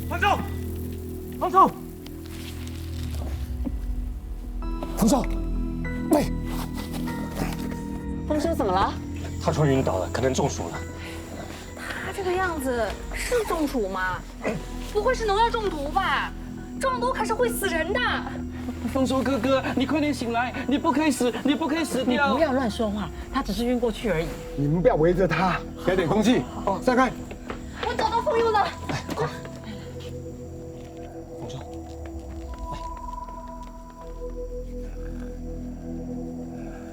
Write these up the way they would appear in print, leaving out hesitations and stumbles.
放手！放手！冯少，喂，风叔怎么了？他说晕倒了，可能中暑了。他这个样子是中暑吗？不会是农药中毒吧？中毒可是会死人的。丰收哥哥，你快点醒来！你不可以死，你不可以死你掉！不要乱说话，他只是晕过去而已。你们不要围着他，给点空气。哦，散开。我找到风佑了。来，快！冯州，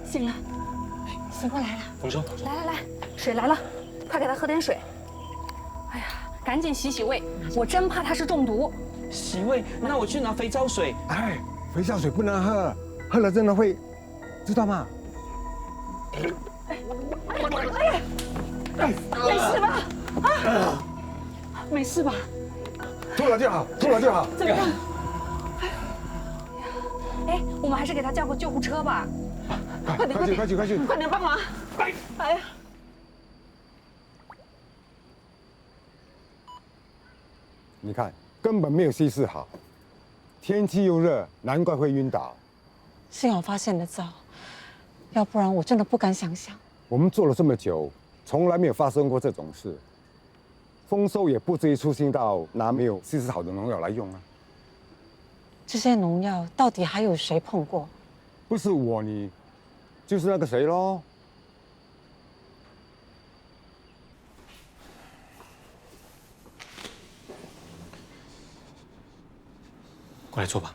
醒了，醒过来了。冯州，来，水来了，快给他喝点水。哎呀，赶紧洗洗胃，我真怕他是中毒。洗胃，那我去拿肥皂水。哎，肥皂水不能喝，喝了真的会，知道吗？没事吧？啊，没事吧？吐了就好，吐了就好。怎么样？哎，我们还是给他叫个救护车吧。快去，快去，快去！快点帮忙！哎呀！你看，根本没有稀释好，天气又热，难怪会晕倒。幸好发现的早，要不然我真的不敢想象。我们做了这么久，从来没有发生过这种事。丰收也不至于粗心到拿没有稀释好的农药来用啊。这些农药到底还有谁碰过？不是我你，就是那个谁喽。过来坐吧。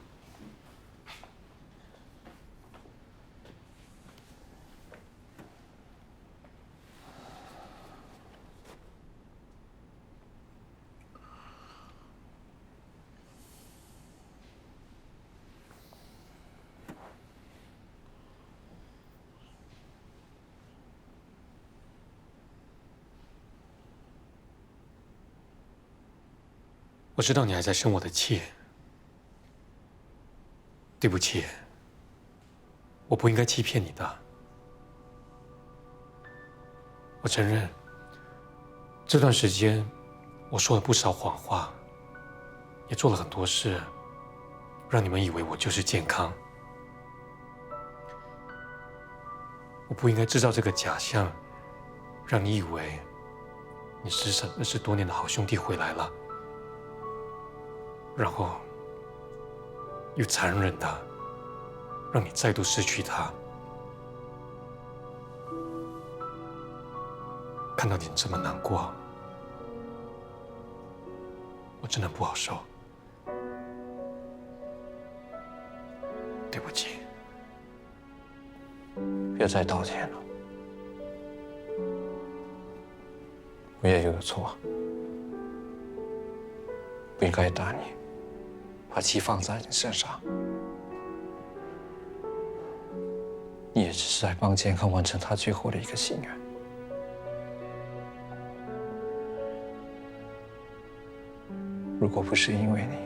我知道你还在生我的气，对不起，我不应该欺骗你的。我承认，这段时间我说了不少谎话，也做了很多事，让你们以为我就是健康。我不应该制造这个假象，让你以为你失散20多年的好兄弟回来了。然后，又残忍的让你再度失去他。看到你这么难过，我真的不好受。对不起，别再道歉了，我也有错，不应该打你。把气放在你身上，你也只是在帮健康完成他最后的一个心愿。如果不是因为你，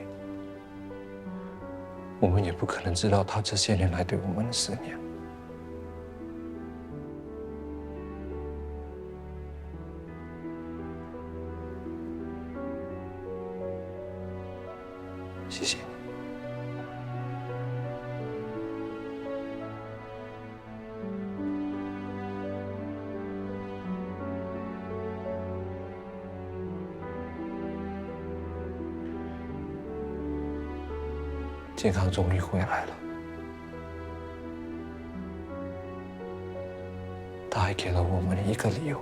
我们也不可能知道他这些年来对我们的思念。谢谢你。健康终于回来了，他还给了我们一个理由。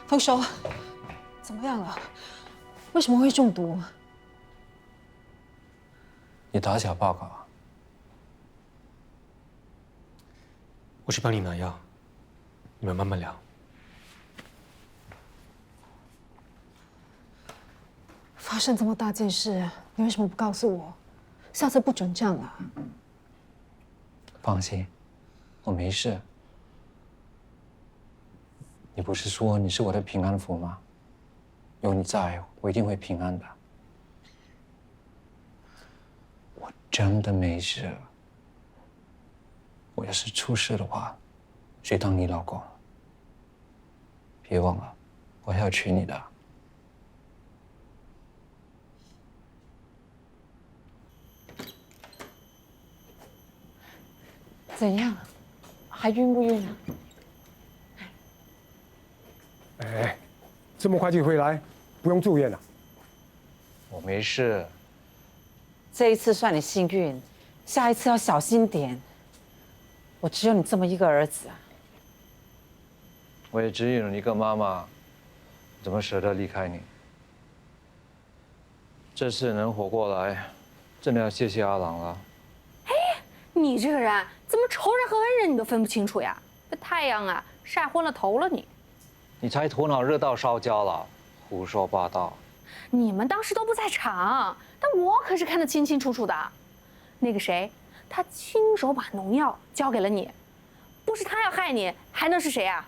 丰收，怎么样了？为什么会中毒？你打小报告啊？我去帮你拿药，你们慢慢聊。发生这么大件事，你为什么不告诉我？下次不准这样了。放心，我没事。你不是说你是我的平安符吗？有你在，我一定会平安的。我真的没事。我要是出事的话，谁当你老公？别忘了，我还要娶你的。怎样？还晕不晕啊？哎，这么快就回来，不用住院了。我没事。这一次算你幸运，下一次要小心点。我只有你这么一个儿子啊。我也只有一个妈妈，怎么舍得离开你？这次能活过来，真的要谢谢阿郎了。你这个人怎么仇人和恩人你都分不清楚呀？这太阳啊，晒昏了头了你！你才头脑热到烧焦了，胡说八道。你们当时都不在场，但我可是看得清清楚楚的。那个谁，他亲手把农药交给了你，不是他要害你，还能是谁啊？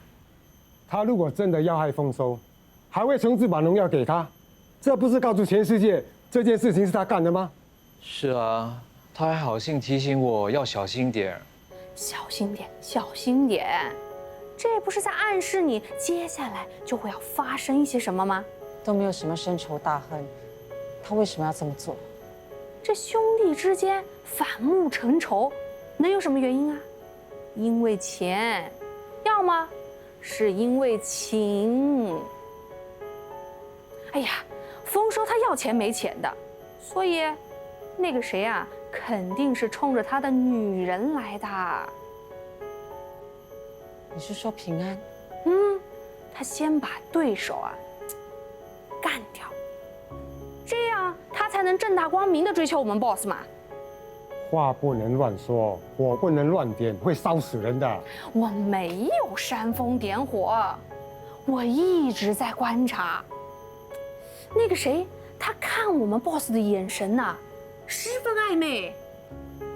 他如果真的要害丰收，还会亲自把农药给他，这不是告诉全世界这件事情是他干的吗？是啊，他还好心提醒我要小心点。小心点，小心点，这不是在暗示你接下来就会要发生一些什么吗？都没有什么深仇大恨，他为什么要这么做？这兄弟之间反目成仇，能有什么原因啊？因为钱，要么是因为情。哎呀，丰收他要钱没钱的，所以那个谁啊，肯定是冲着他的女人来的。你是说平安？他先把对手啊干掉，这样他才能正大光明的追求我们 boss 嘛。话不能乱说，火不能乱点，会烧死人的。我没有煽风点火，我一直在观察。那个谁，他看我们 boss 的眼神呐，十分暧昧。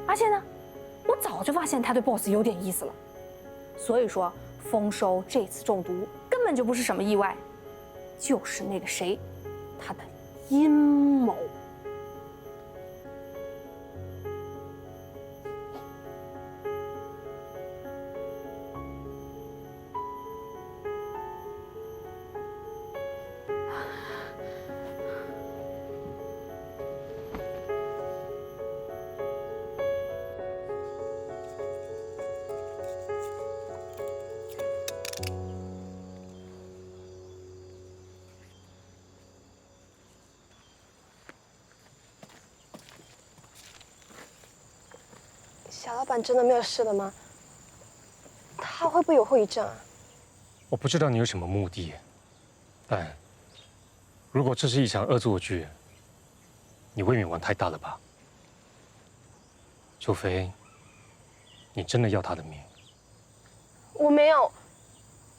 而且呢，我早就发现他对 boss 有点意思了。所以说，丰收这次中毒根本就不是什么意外，就是那个谁，他的阴谋。小老板真的没有事了吗？他会不会有后遗症啊？我不知道你有什么目的，但如果这是一场恶作剧，你未免玩太大了吧？除非你真的要他的命。我没有，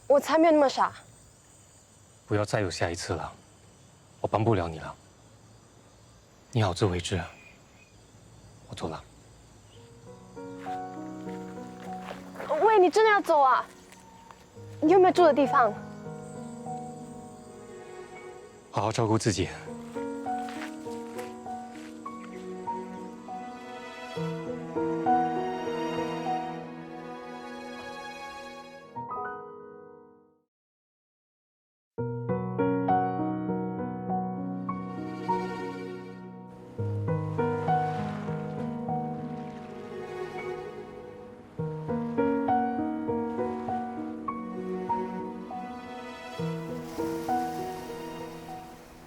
我才没有那么傻。不要再有下一次了，我帮不了你了。你好自为之，我走了。喂，你真的要走啊？你有没有住的地方？好好照顾自己。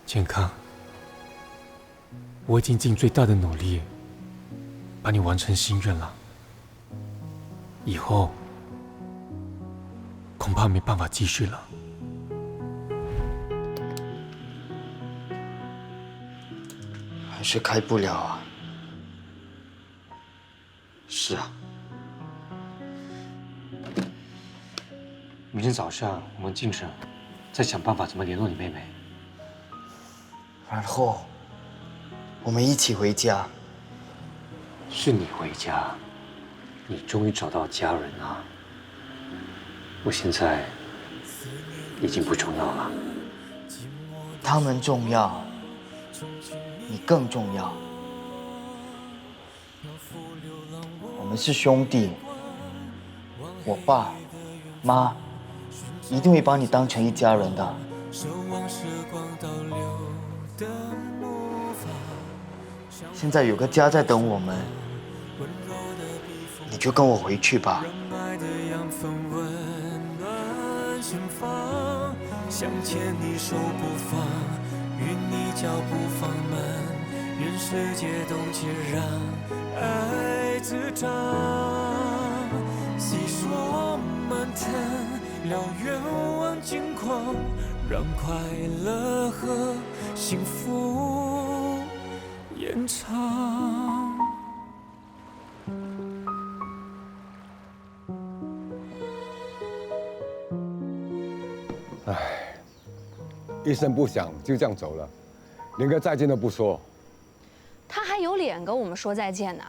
健康，我已经尽最大的努力帮你完成心愿了，以后恐怕没办法继续了。还是开不了啊。是啊，明天早上我们进城，再想办法怎么联络你妹妹。然后我们一起回家。是你回家，你终于找到家人了。我现在已经不重要了。他们重要，你更重要。我们是兄弟，我爸妈一定会把你当成一家人的。现在有个家在等我们，你就跟我回去吧。想牵你手不放，与你脚步放慢，愿世界都接让，爱滋长。细说漫谈，聊愿望近况，让快乐和幸福延长。一声不响就这样走了，连个再见都不说。他还有脸跟我们说再见呢？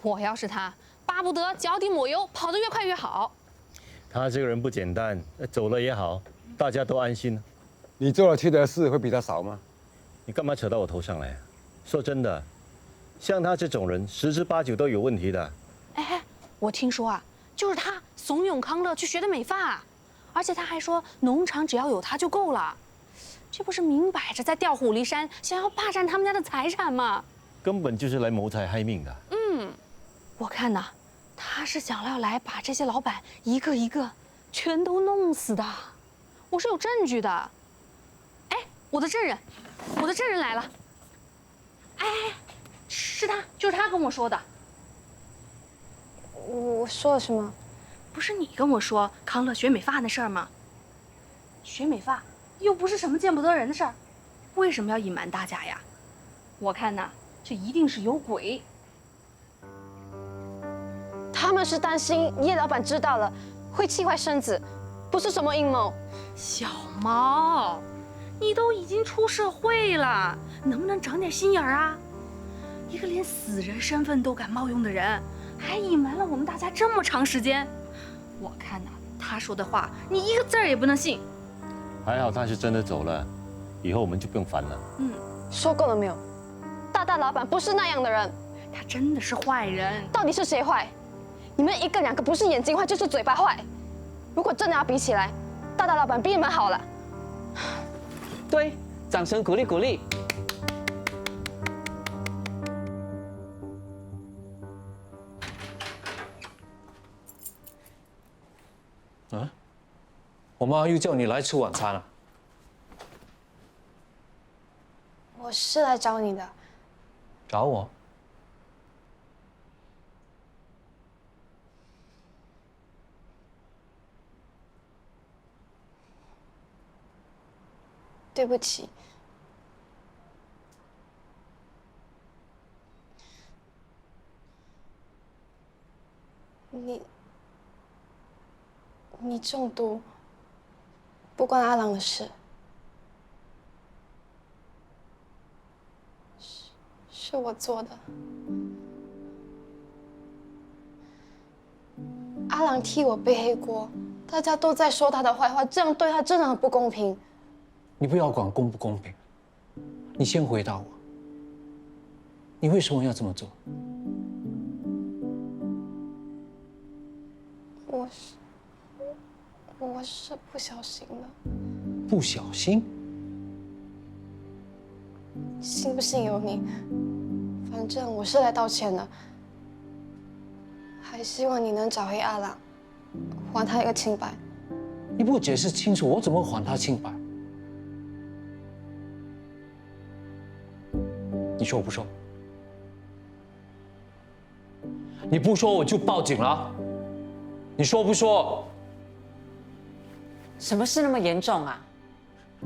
我要是他，巴不得脚底抹油，跑得越快越好。他这个人不简单，走了也好，大家都安心。你做了缺德事会比他少吗？你干嘛扯到我头上来？说真的，像他这种人，10之8九都有问题的。哎，我听说啊，就是他怂恿康乐去学的美发，而且他还说农场只要有他就够了。这不是明摆着在调虎离山，想要霸占他们家的财产吗？根本就是来谋财害命的。我看呐，他是想要来把这些老板一个一个全都弄死的。我是有证据的。哎，我的证人来了。哎，是他，就是他跟我说的。我说了什么？不是你跟我说康乐学美发那事儿吗？学美发又不是什么见不得人的事儿，为什么要隐瞒大家呀？我看呐，这一定是有鬼。他们是担心叶老板知道了会气坏身子，不是什么阴谋。小毛，你都已经出社会了，能不能长点心眼儿啊？一个连死人身份都敢冒用的人，还隐瞒了我们大家这么长时间，我看呐，他说的话你一个字儿也不能信。还好他是真的走了，以后我们就不用烦了。说够了没有？大老板不是那样的人，他真的是坏人。到底是谁坏？你们一个两个不是眼睛坏就是嘴巴坏。如果真的要比起来，大老板比你们好了。对，掌声鼓励鼓励。啊，我妈又叫你来吃晚餐了。我是来找你的。找我？对不起。你中毒，不关阿郎的事。是我做的。阿郎替我背黑锅，大家都在说他的坏话，这样对他真的很不公平。你不要管公不公平，你先回答我，你为什么要这么做？我是不小心的。不小心？信不信由你，反正我是来道歉的。还希望你能找回阿郎，还他一个清白。你不解释清楚，我怎么还他清白？你说不说？你不说我就报警了。你说不说？什么事那么严重啊？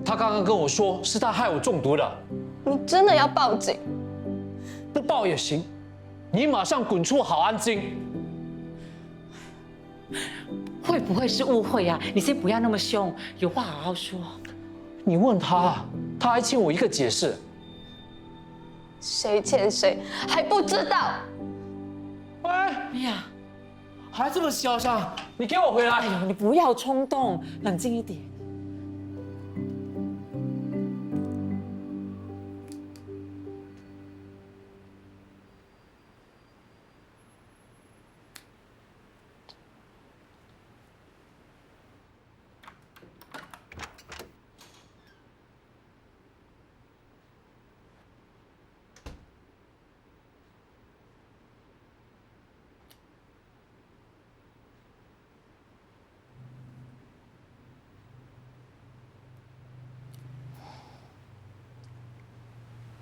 他刚刚跟我说是他害我中毒的。你真的要报警？不报也行，你马上滚出好安京。会不会是误会啊？你先不要那么凶，有话好好说。你问他，他还欠我一个解释。谁欠谁还不知道？哎呀，还这么嚣张！你给我回来！哎呦，你不要冲动，冷静一点。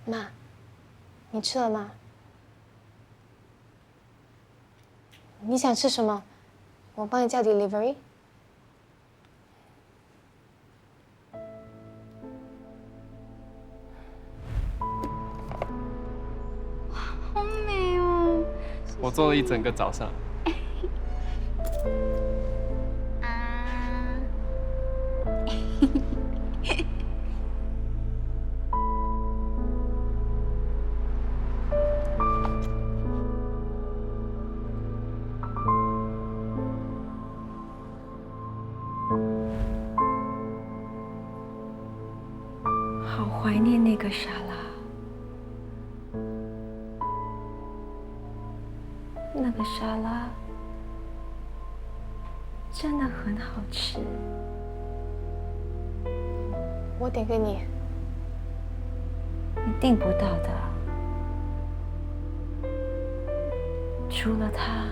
妈，你吃了吗？你想吃什么？我帮你叫 delivery。哇，好美哦！我做了一整个早上。啊，好怀念那个沙拉，那个沙拉真的很好吃。我点给你。你订不到的，除了他，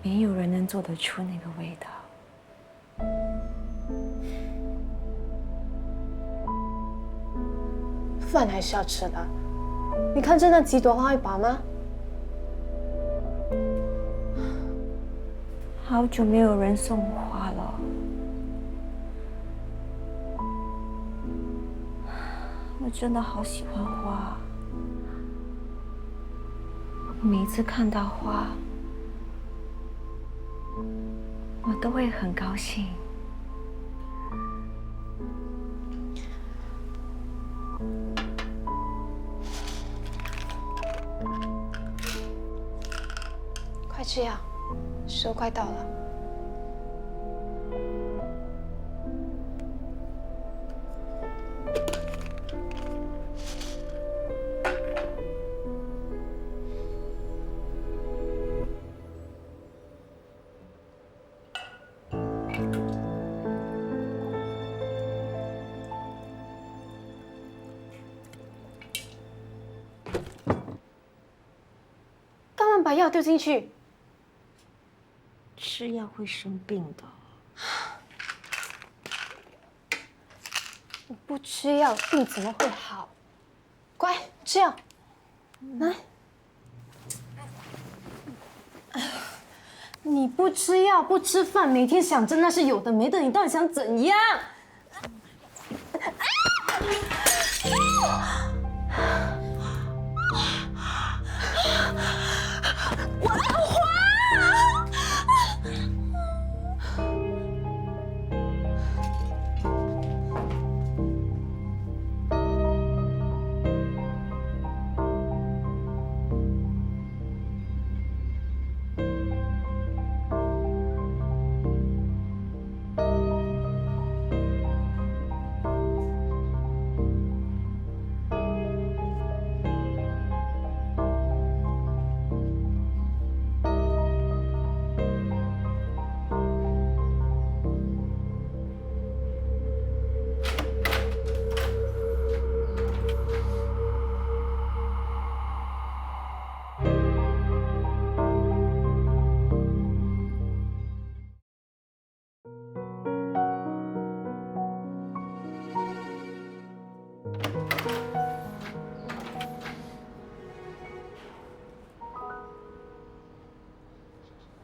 没有人能做得出那个味道。饭还是要吃的。你看这那几朵花会饱吗？好久没有人送花了，我真的好喜欢花。每次看到花，我都会很高兴。快吃药，时候快到了。干嘛把药丢进去？吃药会生病的。你不吃药，病怎么会好？乖，吃药。来。你不吃药，不吃饭，每天想着那是有的没的，你到底想怎样？我的花！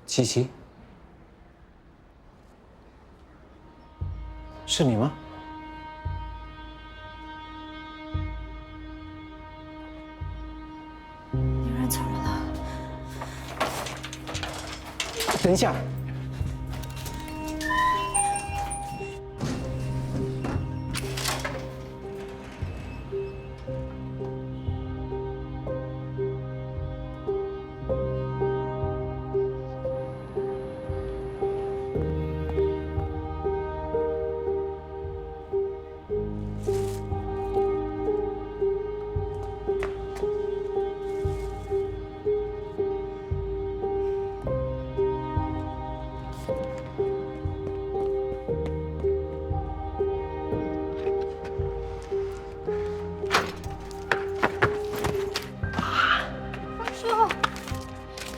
琪琪，是你吗？你认错人了。等一下。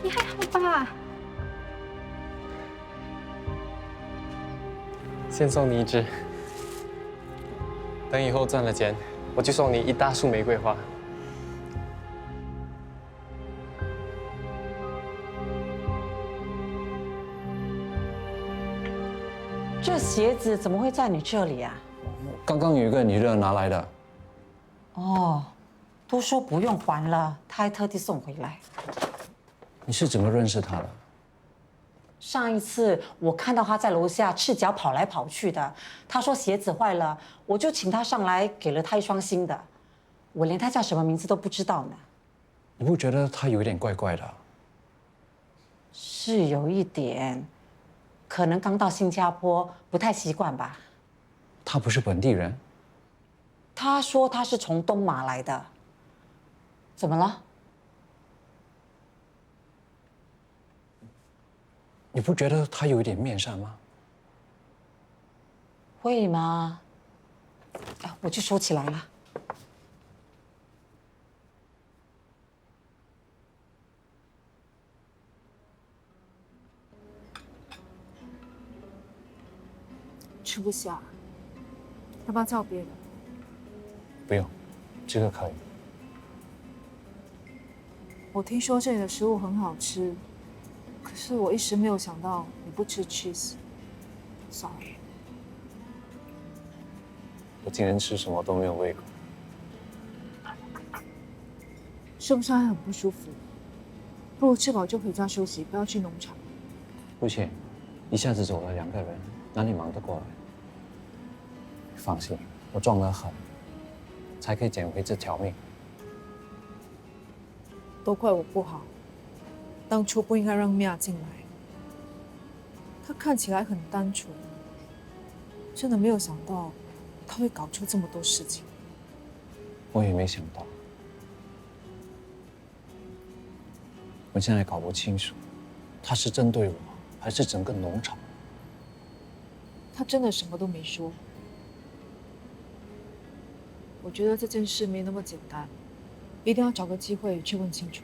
你还好吧？先送你一只，等以后赚了钱我就送你一大束玫瑰花。这鞋子怎么会在你这里啊？刚刚有一个女的拿来的。哦，都说不用还了，他还特地送回来。你是怎么认识她的？上一次我看到他在楼下赤脚跑来跑去的，他说鞋子坏了，我就请他上来给了他一双新的。我连他叫什么名字都不知道呢。你不觉得她有点怪怪的？是有一点，可能刚到新加坡不太习惯吧。她不是本地人。他说他是从东马来的。怎么了？你不觉得她有一点面善吗？会吗？啊，我就收起来了。吃不下，要不要叫别人？不用，这个可以。我听说这里的食物很好吃，可是我一时没有想到你不吃 cheese。Sorry。我今天吃什么都没有胃口。是不是还很不舒服？不如吃饱就回家休息，不要去农场。不行，一下子走了2个人，哪里忙得过来？放心，我壮得很，才可以捡回这条命。都怪我不好，当初不应该让米娅进来。她看起来很单纯，真的没有想到她会搞出这么多事情。我也没想到，我现在搞不清楚，她是针对我，还是整个农场？她真的什么都没说。我觉得这件事没那么简单，一定要找个机会去问清楚。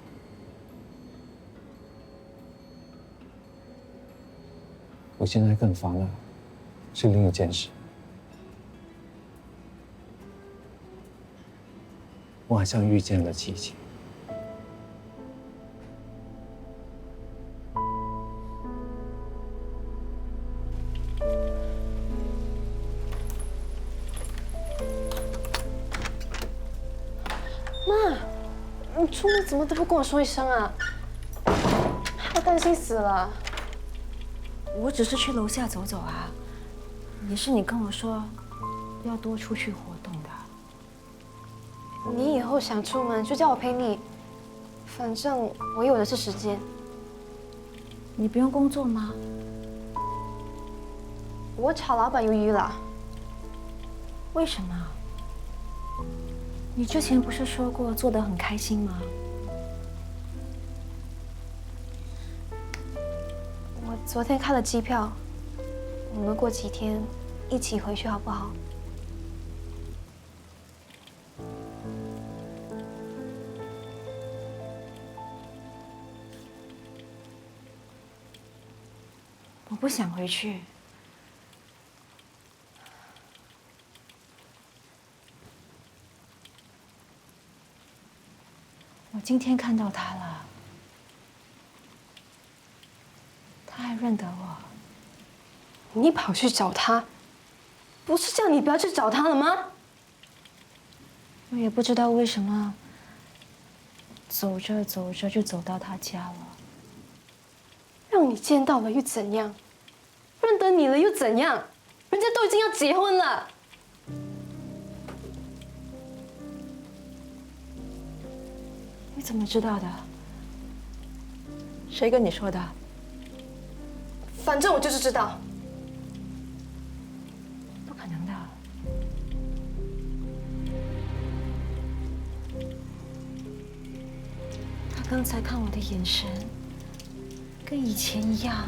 我现在更烦的是另一件事，我好像遇见了琪琪。妈，你出门怎么都不跟我说一声啊？我担心死了。我只是去楼下走走啊，也是你跟我说要多出去活动的。你以后想出门就叫我陪你，反正我有的是时间。你不用工作吗？我炒老板鱿鱼了。为什么？你之前不是说过做得很开心吗？我昨天开了机票，我们过几天一起回去好不好？我不想回去。我今天看到他了，他还认得我。你跑去找他，不是叫你不要去找他了吗？我也不知道为什么，走着走着就走到他家了。让你见到了又怎样？认得你了又怎样？人家都已经要结婚了。你怎么知道的？谁跟你说的？反正我就是知道。不可能的。他刚才看我的眼神，跟以前一样。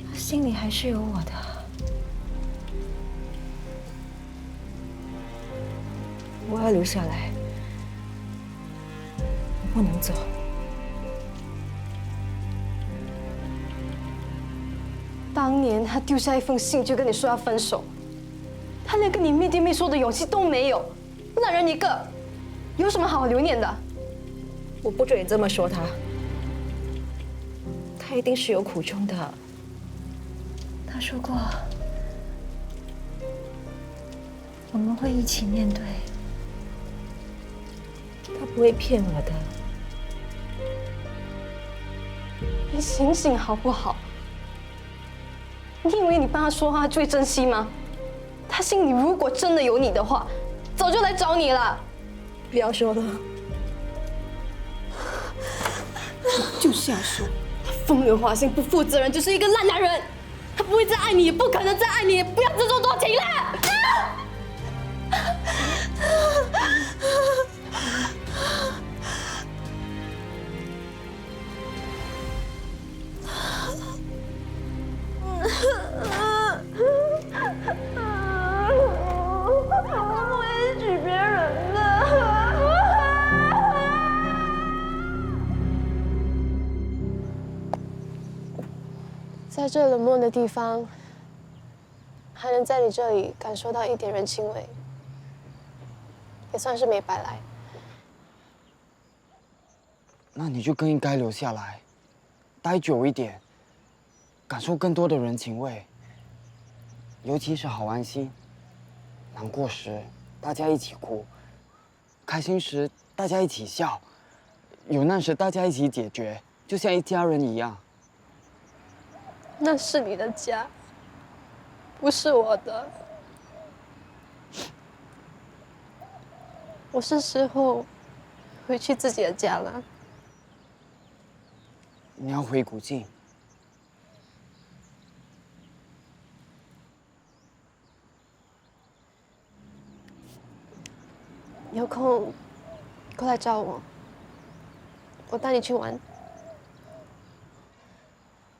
他心里还是有我的。我要留下来，我不能走。当年他丢下一封信就跟你说要分手，他他连跟你面对面说的勇气都没有，烂人一个，有什么好留念的？我不准你这么说他，他一定是有苦衷的。他说过，我们会一起面对，他不会骗我的。你醒醒好不好？你以为你帮他说话就会珍惜吗？他心里如果真的有你的话，早就来找你了。不要说了，就是要说，他风流花心、不负责任，就是一个烂男人。他不会再爱你，也不可能再爱你，不要自作多情了。我会娶别人的。在这冷漠的地方，还能在你这里感受到一点人情味，也算是没白来。那你就更应该留下来，待久一点，感受更多的人情味。尤其是好安心，难过时大家一起哭，开心时大家一起笑，有难时大家一起解决，就像一家人一样。那是你的家，不是我的。我是时候回去自己的家了。你要回古晋。有空过来找我，我带你去玩。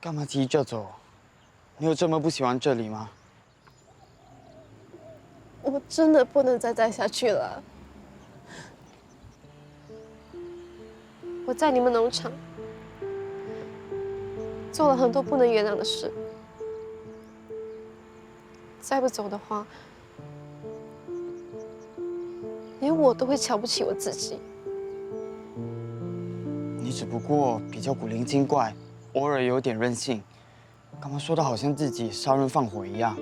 干嘛急着走？你有这么不喜欢这里吗？我真的不能再待下去了。我在你们农场做了很多不能原谅的事，再不走的话，连我都会瞧不起我自己。你只不过比较古灵精怪，偶尔有点任性，干嘛说的好像自己杀人放火一样？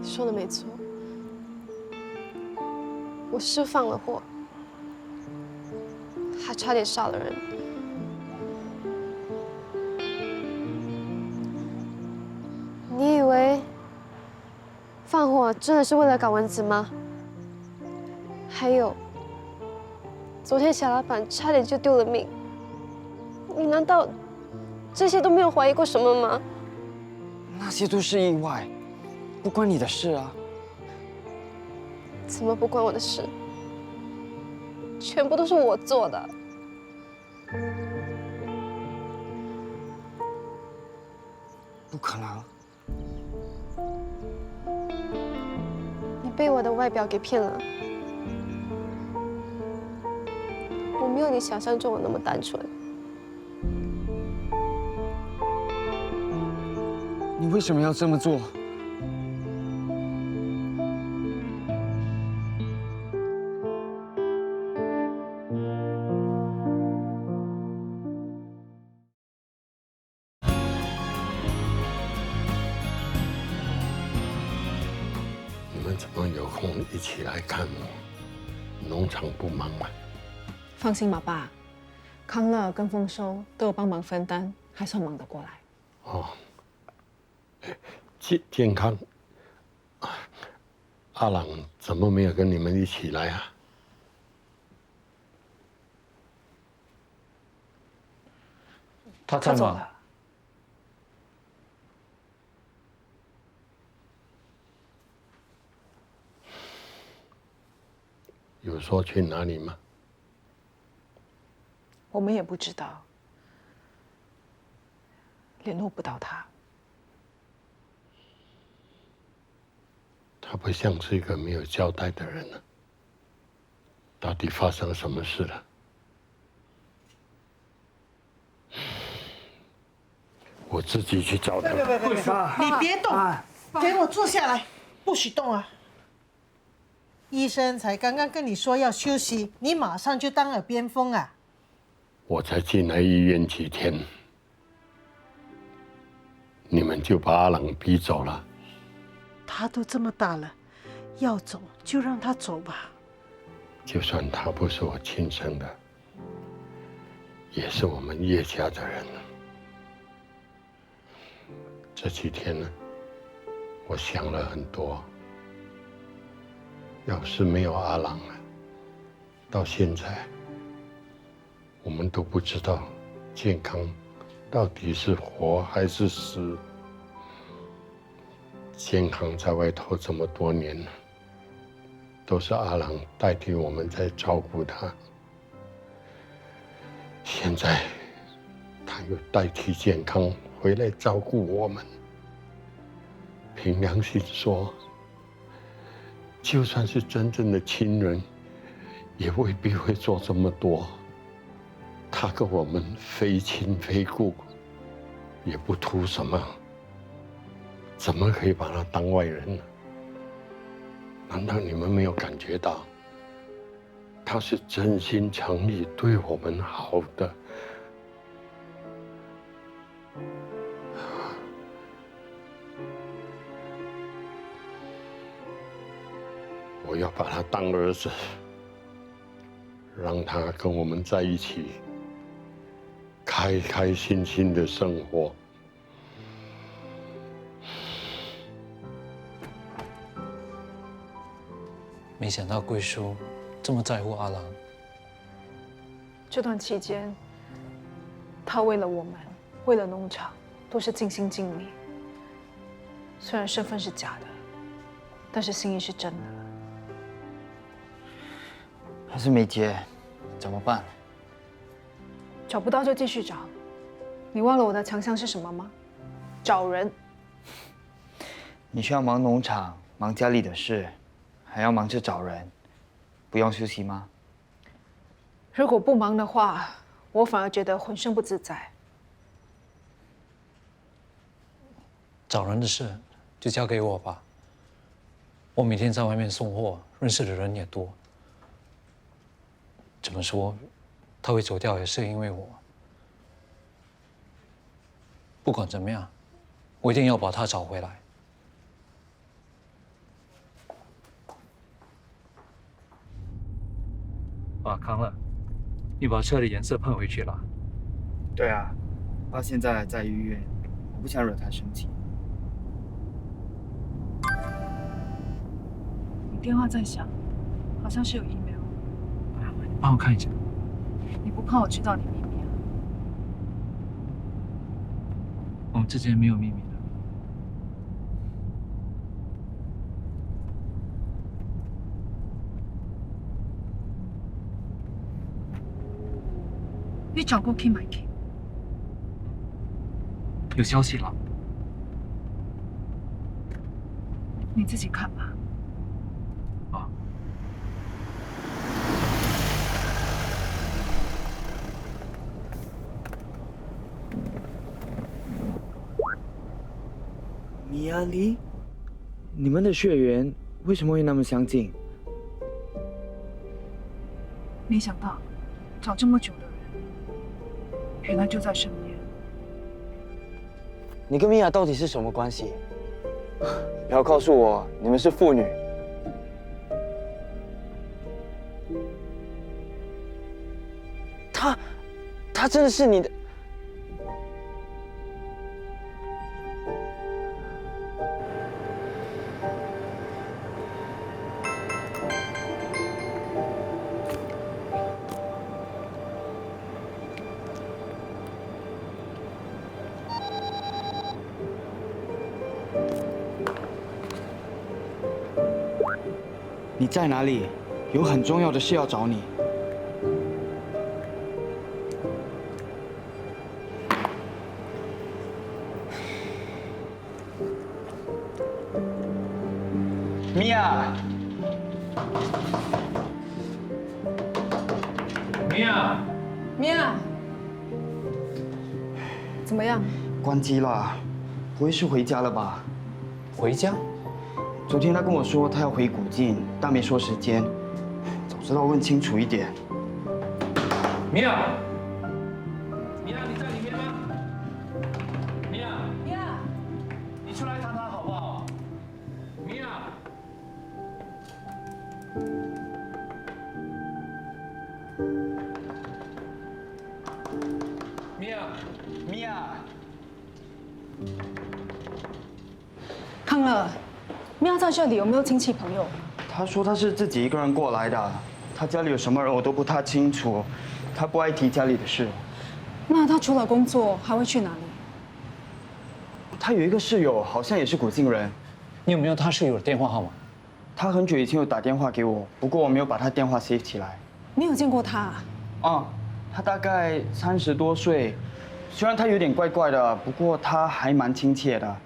说的没错，我是放了火，还差点杀了人。你以为放火真的是为了赶蚊子吗？还有，昨天小老板差点就丢了命，你难道这些都没有怀疑过什么吗？那些都是意外，不关你的事啊。怎么不关我的事？全部都是我做的。不可能。你被我的外表给骗了。我没有你想象中的那么单纯。你为什么要这么做？你们怎么有空一起来看我？农场不忙吗？放心吧，爸，康乐跟丰收都有帮忙分担，还算忙得过来。哦，健康，阿朗怎么没有跟你们一起来啊？他在忙。有说去哪里吗？我们也不知道，联络不到他。他不像是一个没有交代的人呢。到底发生什么事了？我自己去找他。你别动！给我坐下来，不许动啊！医生才刚刚跟你说要休息，你马上就当耳边风啊！我才进来医院几天，你们就把阿朗逼走了。他都这么大了，要走就让他走吧。就算他不是我亲生的，也是我们叶家的人。这几天呢，我想了很多。要是没有阿朗啊，到现在我们都不知道健康到底是活还是死。健康在外头这么多年了，都是阿朗代替我们在照顾他。现在他又代替健康回来照顾我们。凭良心说，就算是真正的亲人，也未必会做这么多。他跟我们非亲非故，也不图什么，怎么可以把他当外人呢？难道你们没有感觉到，他是真心诚意对我们好的？我要把他当儿子，让他跟我们在一起，开开心心的生活。没想到贵叔这么在乎阿郎。这段期间，他为了我们，为了农场，都是尽心尽力。虽然身份是假的，但是心意是真的。还是没接，怎么办？找不到就继续找。你忘了我的强项是什么吗？找人。你需要忙农场，忙家里的事，还要忙着找人，不用休息吗？如果不忙的话，我反而觉得浑身不自在。找人的事就交给我吧。我每天在外面送货，认识的人也多。怎么说，他会走掉也是因为我。不管怎么样，我一定要把他找回来。啊，康乐，你把车的颜色喷回去了。对啊，爸现在在医院，我不想惹他生气。你电话在响，好像是有 email。帮我看一下。你不怕我知道你秘密啊？我们之间没有秘密的。你找过 Kim 买 Kim？ 有消息了。你自己看吧。米亚丽，你们的血缘为什么会那么相近？没想到，找这么久的人，原来就在身边。你跟米娅到底是什么关系？不要告诉我你们是父女。他真的是你的？你在哪里？有很重要的事要找你。米娅，米娅，米娅，怎么样？关机了，不会是回家了吧？回家？昨天他跟我说他要回古晋，但没说时间。早知道问清楚一点。米娅，米娅，你在里面吗？米娅，米娅，你出来谈谈好不好？米娅，米娅，米娅，康乐，米娅在这里有没有亲戚朋友？他说他是自己一个人过来的，他家里有什么人我都不太清楚，他不爱提家里的事。那他除了工作还会去哪里？他有一个室友，好像也是古晋人。你有没有他室友的电话号码？他很久以前有打电话给我，不过我没有把他电话 save 起来。你有见过他啊？啊，他大概30多岁，虽然他有点怪怪的，不过他还蛮亲切的，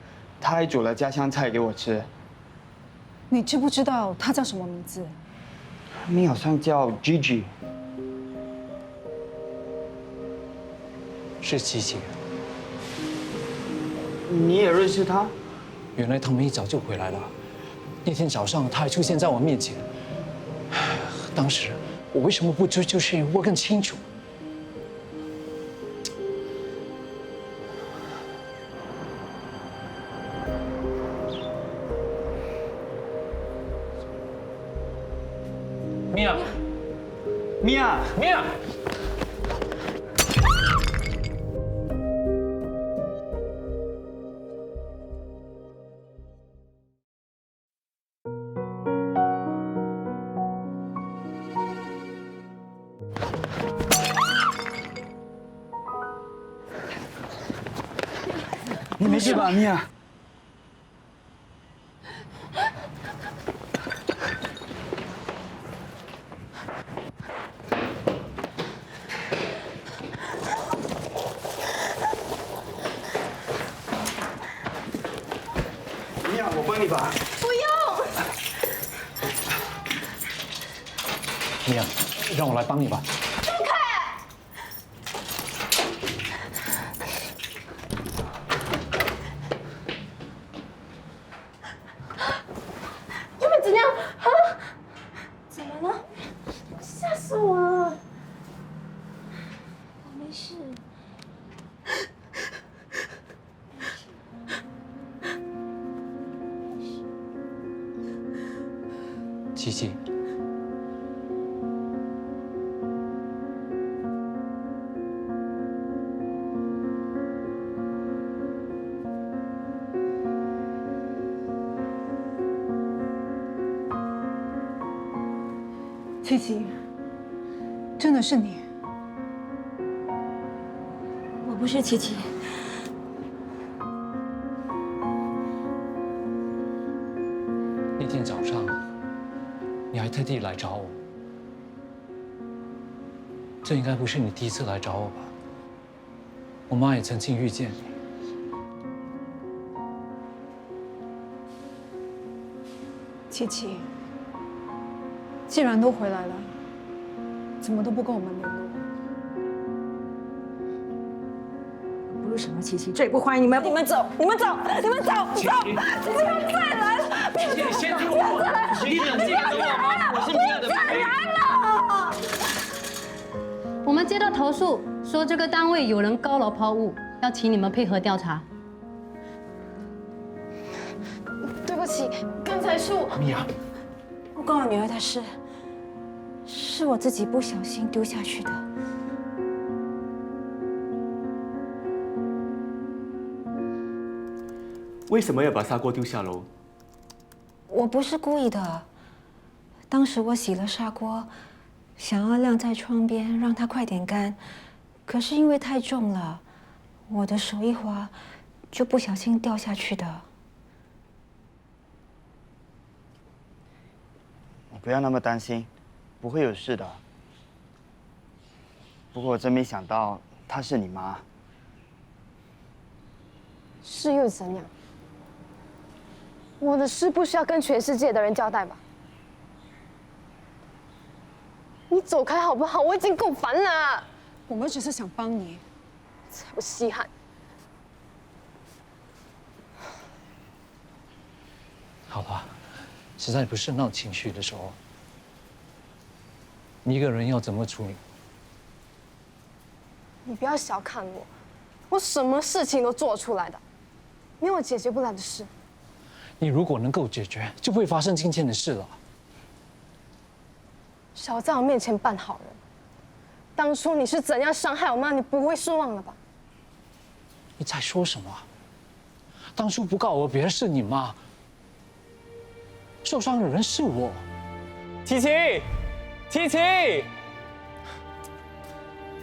他还煮了家乡菜给我吃。你知不知道他叫什么名字？名好像叫 Gigi。是琪琪。你也认识他？原来他们一早就回来了。那天早上他还出现在我面前。当时我为什么不追，就是问更清楚。米娅，米娅，米娅。你没事吧，米娅？米娅，我帮你吧。不用。米娅，让我来帮你吧。琪琪，琪琪，真的是你？我不是琪琪。那天早上。你还特地来找我，这应该不是你第一次来找我吧？我妈也曾经遇见你。琪琪，既然都回来了，怎么都不跟我们联络？不是什么琪琪，这里不欢迎你们，你们走，你们走，你们走，走，不要再来了，不要再来了，你先听我，你冷静好吗？我是米娅的妹妹。我们接到投诉，说这个单位有人高楼抛物，要请你们配合调查。对不起，刚才是我。米娅，不关我女儿的事，是我自己不小心丢下去的。为什么要把砂锅丢下楼？我不是故意的。当时我洗了砂锅，想要晾在窗边，让它快点干。可是因为太重了，我的手一滑，就不小心掉下去的。你不要那么担心，不会有事的。不过我真没想到她是你妈。是又怎样？我的事不需要跟全世界的人交代吧？你走开好不好？我已经够烦了。我们只是想帮你，才不稀罕。实在不是闹情绪的时候。你一个人要怎么处理？你不要小看我，我什么事情都做出来的，没有解决不了的事。你如果能够解决，就不会发生今天的事了。少在我面前扮好人。当初你是怎样伤害我妈，你不会是忘了吧？你在说什么？当初不告而别是你妈，受伤的人是我。琪琪，琪琪，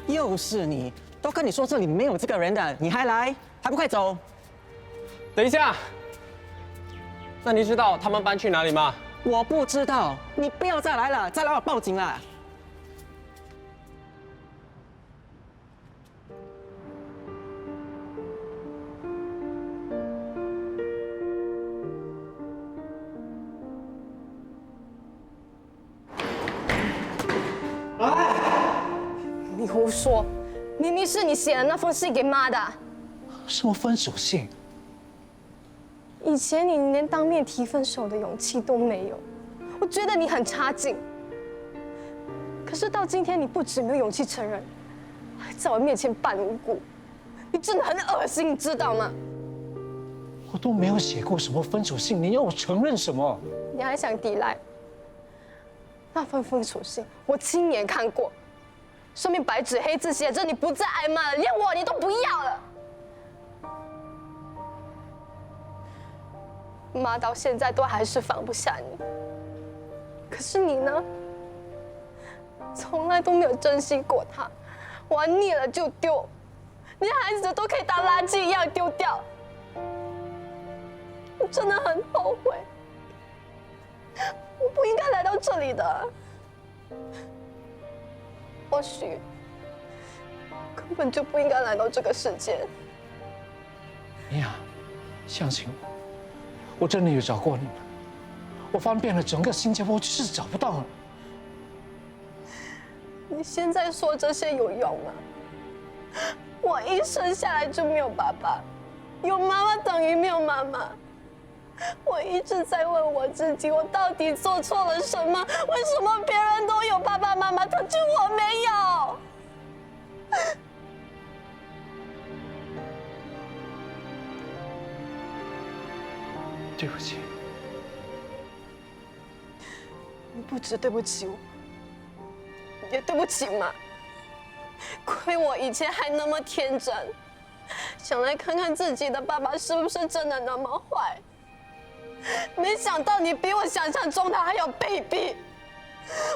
又是你！都跟你说这里没有这个人的，你还来，还不快走！等一下，那你知道他们搬去哪里吗？我不知道，你不要再来了，再来我报警了。你胡说，明明是你写的那封信给妈的。什么分手信？以前你连当面提分手的勇气都没有，我觉得你很差劲。可是到今天，你不止没有勇气承认，还在我面前扮无辜，你真的很恶心，你知道吗？我都没有写过什么分手信，你要我承认什么？你还想抵赖？那封分手信我亲眼看过，上面白纸黑字写着你不再爱妈了，连我你都不要了。妈到现在都还是放不下你，可是你呢？从来都没有珍惜过她，玩腻了就丢，连孩子都可以当垃圾一样丢掉。我真的很后悔，我不应该来到这里的。或许根本就不应该来到这个世界。米娅，相信我，我真的有找过你们，我翻遍了整个新加坡，就是找不到你。你现在说这些有用吗？我一生下来就没有爸爸，有妈妈等于没有妈妈。我一直在问我自己，我到底做错了什么？为什么别人都有爸爸妈妈，可是我没有？对不起。你不止对不起我，也对不起妈。亏我以前还那么天真，想来看看自己的爸爸是不是真的那么坏。没想到你比我想象中的还要卑鄙，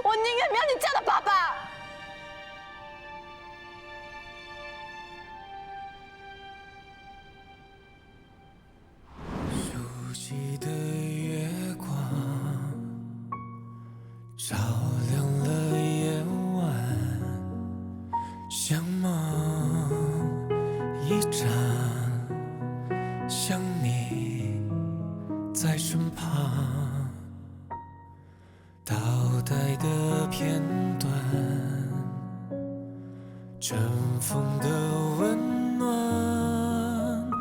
我宁愿没有你这样的爸爸。熟悉的月光，照亮了夜晚，像梦一场，想你在身旁，倒带的片段，尘封的温暖，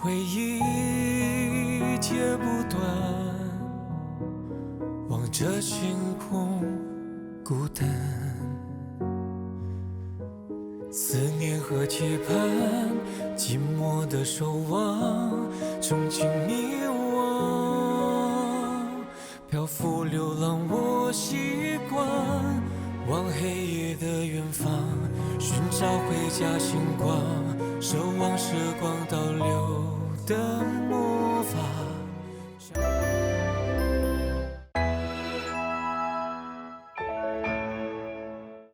回忆接不断，望着星空孤单，思念和期盼，寂寞的守望，憧憬迷惘，漂浮流浪我习惯，往黑夜的远方寻找回家星光，守望时光倒流的魔法。